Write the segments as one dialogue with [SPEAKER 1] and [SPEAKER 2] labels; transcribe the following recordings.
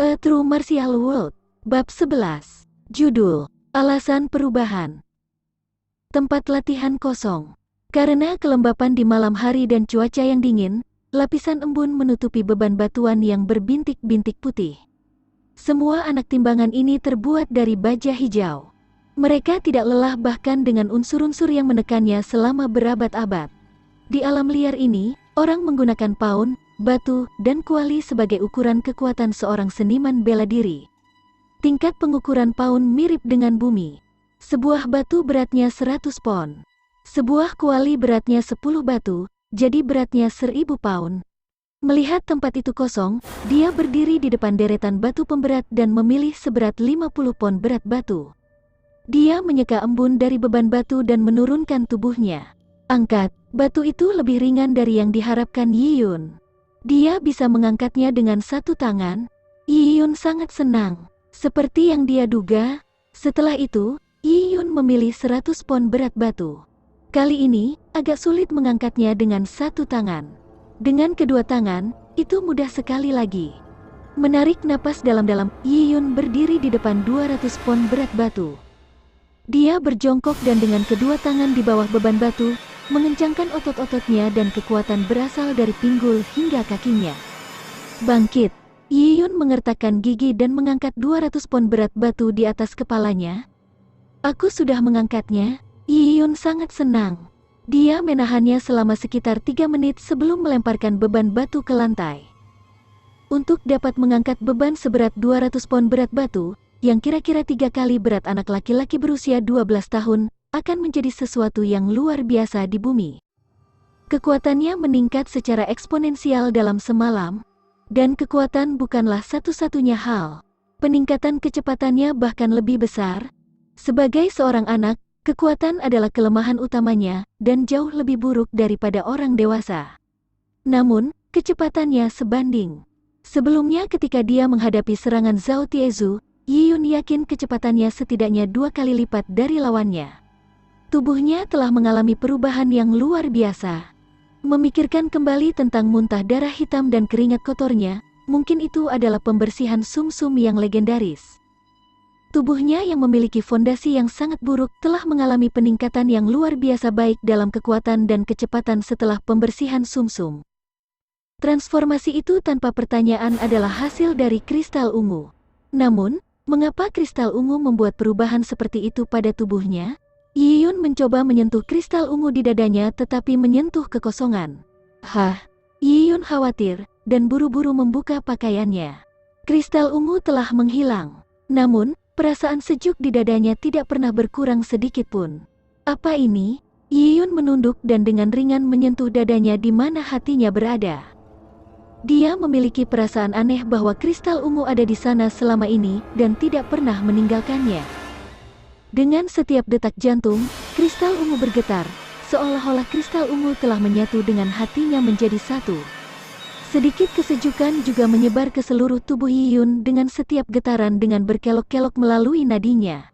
[SPEAKER 1] A True Martial World, Bab 11. Judul, Alasan Perubahan. Tempat latihan kosong. Karena kelembapan di malam hari dan cuaca yang dingin, lapisan embun menutupi beban batuan yang berbintik-bintik putih. Semua anak timbangan ini terbuat dari baja hijau. Mereka tidak lelah bahkan dengan unsur-unsur yang menekannya selama berabad-abad. Di alam liar ini, orang menggunakan paun, batu, dan kuali sebagai ukuran kekuatan seorang seniman bela diri. Tingkat pengukuran paun mirip dengan bumi. Sebuah batu beratnya 100 pon. Sebuah kuali beratnya 10 batu, jadi beratnya 1000 paun. Melihat tempat itu kosong, dia berdiri di depan deretan batu pemberat dan memilih seberat 50 pon berat batu. Dia menyeka embun dari beban batu dan menurunkan tubuhnya. Angkat, batu itu lebih ringan dari yang diharapkan Yi Yun. Dia bisa mengangkatnya dengan satu tangan. Yi Yun sangat senang. Seperti yang dia duga, setelah itu, Yi Yun memilih 100 pon berat batu. Kali ini, agak sulit mengangkatnya dengan satu tangan. Dengan kedua tangan, itu mudah sekali lagi. Menarik napas dalam-dalam, Yi Yun berdiri di depan 200 pon berat batu. Dia berjongkok dan dengan kedua tangan di bawah beban batu, mengencangkan otot-ototnya dan kekuatan berasal dari pinggul hingga kakinya. Bangkit! Yi Yun mengertakkan gigi dan mengangkat 200 pon berat batu di atas kepalanya. Aku sudah mengangkatnya. Yi Yun sangat senang. Dia menahannya selama sekitar 3 menit sebelum melemparkan beban batu ke lantai. Untuk dapat mengangkat beban seberat 200 pon berat batu, yang kira-kira 3 kali berat anak laki-laki berusia 12 tahun, akan menjadi sesuatu yang luar biasa di bumi. Kekuatannya meningkat secara eksponensial dalam semalam, dan kekuatan bukanlah satu-satunya hal. Peningkatan kecepatannya bahkan lebih besar. Sebagai seorang anak, kekuatan adalah kelemahan utamanya, dan jauh lebih buruk daripada orang dewasa. Namun, kecepatannya sebanding. Sebelumnya ketika dia menghadapi serangan Zhao Tiezu, Yi Yun yakin kecepatannya setidaknya 2 kali lipat dari lawannya. Tubuhnya telah mengalami perubahan yang luar biasa. Memikirkan kembali tentang muntah darah hitam dan keringat kotornya, mungkin itu adalah pembersihan sumsum yang legendaris. Tubuhnya yang memiliki fondasi yang sangat buruk telah mengalami peningkatan yang luar biasa baik dalam kekuatan dan kecepatan setelah pembersihan sumsum. Transformasi itu tanpa pertanyaan adalah hasil dari kristal ungu. Namun, mengapa kristal ungu membuat perubahan seperti itu pada tubuhnya? Yi Yun mencoba menyentuh kristal ungu di dadanya tetapi menyentuh kekosongan. Yi Yun khawatir, dan buru-buru membuka pakaiannya. Kristal ungu telah menghilang. Namun, perasaan sejuk di dadanya tidak pernah berkurang sedikit pun. Apa ini? Yi Yun menunduk dan dengan ringan menyentuh dadanya di mana hatinya berada. Dia memiliki perasaan aneh bahwa kristal ungu ada di sana selama ini dan tidak pernah meninggalkannya. Dengan setiap detak jantung, kristal ungu bergetar, seolah-olah kristal ungu telah menyatu dengan hatinya menjadi satu. Sedikit kesejukan juga menyebar ke seluruh tubuh Yi Yun dengan setiap getaran dengan berkelok-kelok melalui nadinya.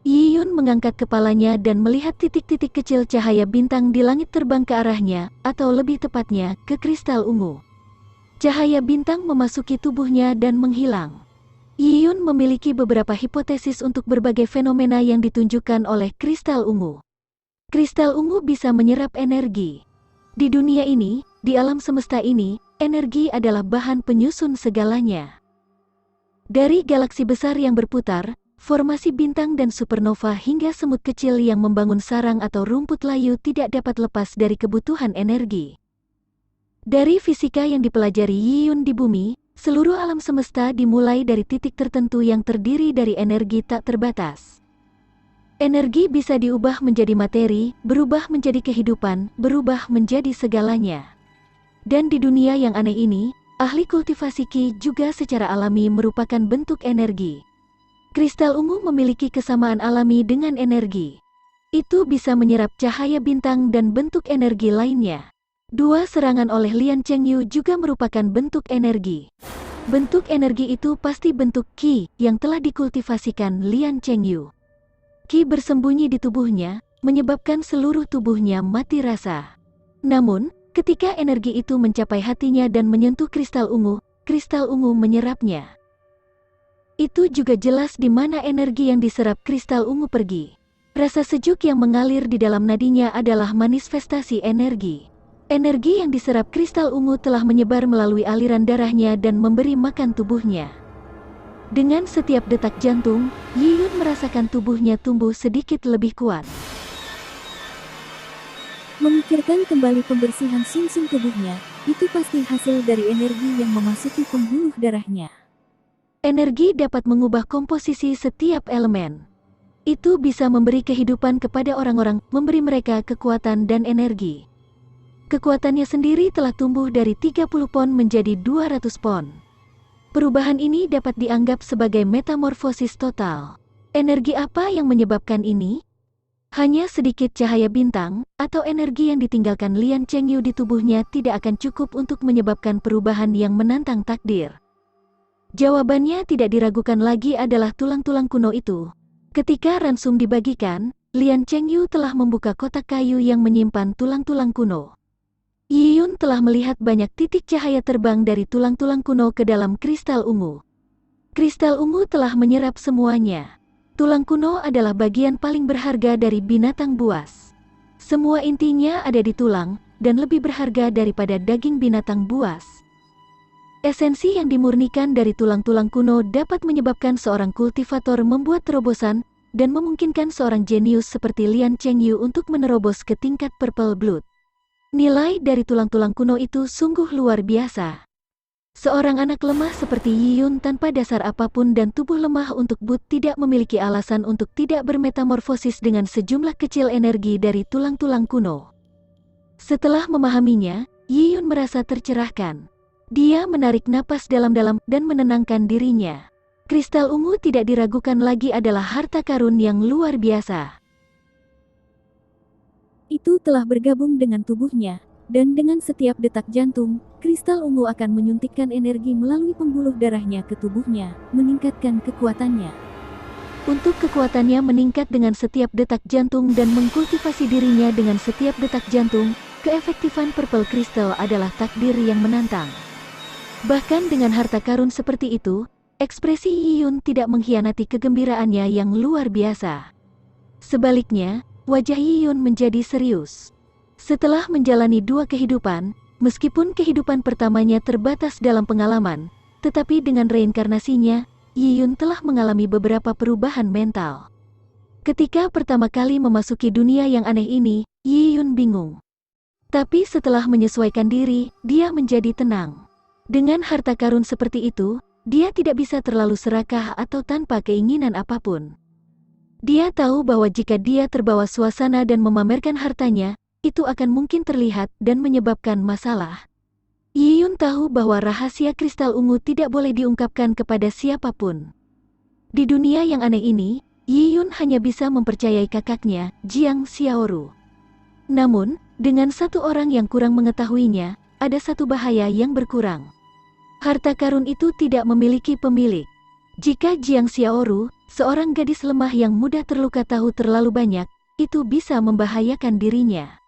[SPEAKER 1] Yi Yun mengangkat kepalanya dan melihat titik-titik kecil cahaya bintang di langit terbang ke arahnya, atau lebih tepatnya, ke kristal ungu. Cahaya bintang memasuki tubuhnya dan menghilang. Yi Yun memiliki beberapa hipotesis untuk berbagai fenomena yang ditunjukkan oleh kristal ungu. Kristal ungu bisa menyerap energi. Di dunia ini, di alam semesta ini, energi adalah bahan penyusun segalanya. Dari galaksi besar yang berputar, formasi bintang dan supernova hingga semut kecil yang membangun sarang atau rumput layu tidak dapat lepas dari kebutuhan energi. Dari fisika yang dipelajari Yi Yun di bumi, seluruh alam semesta dimulai dari titik tertentu yang terdiri dari energi tak terbatas. Energi bisa diubah menjadi materi, berubah menjadi kehidupan, berubah menjadi segalanya. Dan di dunia yang aneh ini, ahli kultivasi Qi juga secara alami merupakan bentuk energi. Kristal ungu memiliki kesamaan alami dengan energi. Itu bisa menyerap cahaya bintang dan bentuk energi lainnya. 2 serangan oleh Lian Chengyu juga merupakan bentuk energi. Bentuk energi itu pasti bentuk Qi yang telah dikultivasikan Lian Chengyu. Qi bersembunyi di tubuhnya, menyebabkan seluruh tubuhnya mati rasa. Namun, ketika energi itu mencapai hatinya dan menyentuh kristal ungu menyerapnya. Itu juga jelas di mana energi yang diserap kristal ungu pergi. Rasa sejuk yang mengalir di dalam nadinya adalah manifestasi energi. Energi yang diserap kristal ungu telah menyebar melalui aliran darahnya dan memberi makan tubuhnya. Dengan setiap detak jantung, Yiyun merasakan tubuhnya tumbuh sedikit lebih kuat.
[SPEAKER 2] Memikirkan kembali pembersihan sum-sum tubuhnya, itu pasti hasil dari energi yang memasuki pembuluh darahnya.
[SPEAKER 1] Energi dapat mengubah komposisi setiap elemen. Itu bisa memberi kehidupan kepada orang-orang, memberi mereka kekuatan dan energi. Kekuatannya sendiri telah tumbuh dari 30 pon menjadi 200 pon. Perubahan ini dapat dianggap sebagai metamorfosis total. Energi apa yang menyebabkan ini? Hanya sedikit cahaya bintang, atau energi yang ditinggalkan Lian Chengyu di tubuhnya tidak akan cukup untuk menyebabkan perubahan yang menantang takdir. Jawabannya tidak diragukan lagi adalah tulang-tulang kuno itu. Ketika ransum dibagikan, Lian Chengyu telah membuka kotak kayu yang menyimpan tulang-tulang kuno. Yiyun telah melihat banyak titik cahaya terbang dari tulang-tulang kuno ke dalam kristal ungu. Kristal ungu telah menyerap semuanya. Tulang kuno adalah bagian paling berharga dari binatang buas. Semua intinya ada di tulang, dan lebih berharga daripada daging binatang buas. Esensi yang dimurnikan dari tulang-tulang kuno dapat menyebabkan seorang kultivator membuat terobosan dan memungkinkan seorang jenius seperti Lian Chengyu untuk menerobos ke tingkat Purple Blood. Nilai dari tulang-tulang kuno itu sungguh luar biasa. Seorang anak lemah seperti Yiyun tanpa dasar apapun dan tubuh lemah untuk Bud tidak memiliki alasan untuk tidak bermetamorfosis dengan sejumlah kecil energi dari tulang-tulang kuno. Setelah memahaminya, Yiyun merasa tercerahkan. Dia menarik napas dalam-dalam dan menenangkan dirinya. Kristal ungu tidak diragukan lagi adalah harta karun yang luar biasa.
[SPEAKER 2] Itu telah bergabung dengan tubuhnya, dan dengan setiap detak jantung, kristal ungu akan menyuntikkan energi melalui pembuluh darahnya ke tubuhnya, meningkatkan kekuatannya.
[SPEAKER 1] Untuk kekuatannya meningkat dengan setiap detak jantung dan mengkultivasi dirinya dengan setiap detak jantung, keefektifan Purple Crystal adalah takdir yang menantang. Bahkan dengan harta karun seperti itu, ekspresi Yiyun tidak mengkhianati kegembiraannya yang luar biasa. Sebaliknya, wajah Yiyun menjadi serius. Setelah menjalani dua kehidupan, meskipun kehidupan pertamanya terbatas dalam pengalaman, tetapi dengan reinkarnasinya, Yiyun telah mengalami beberapa perubahan mental. Ketika pertama kali memasuki dunia yang aneh ini, Yiyun bingung. Tapi setelah menyesuaikan diri, dia menjadi tenang. Dengan harta karun seperti itu, dia tidak bisa terlalu serakah atau tanpa keinginan apapun. Dia tahu bahwa jika dia terbawa suasana dan memamerkan hartanya, itu akan mungkin terlihat dan menyebabkan masalah. Yiyun tahu bahwa rahasia kristal ungu tidak boleh diungkapkan kepada siapapun. Di dunia yang aneh ini, Yiyun hanya bisa mempercayai kakaknya, Jiang Xiaoru. Namun, dengan satu orang yang kurang mengetahuinya, ada satu bahaya yang berkurang. Harta karun itu tidak memiliki pemilik. Jika Jiang Xiaoru, seorang gadis lemah yang mudah terluka tahu terlalu banyak, itu bisa membahayakan dirinya.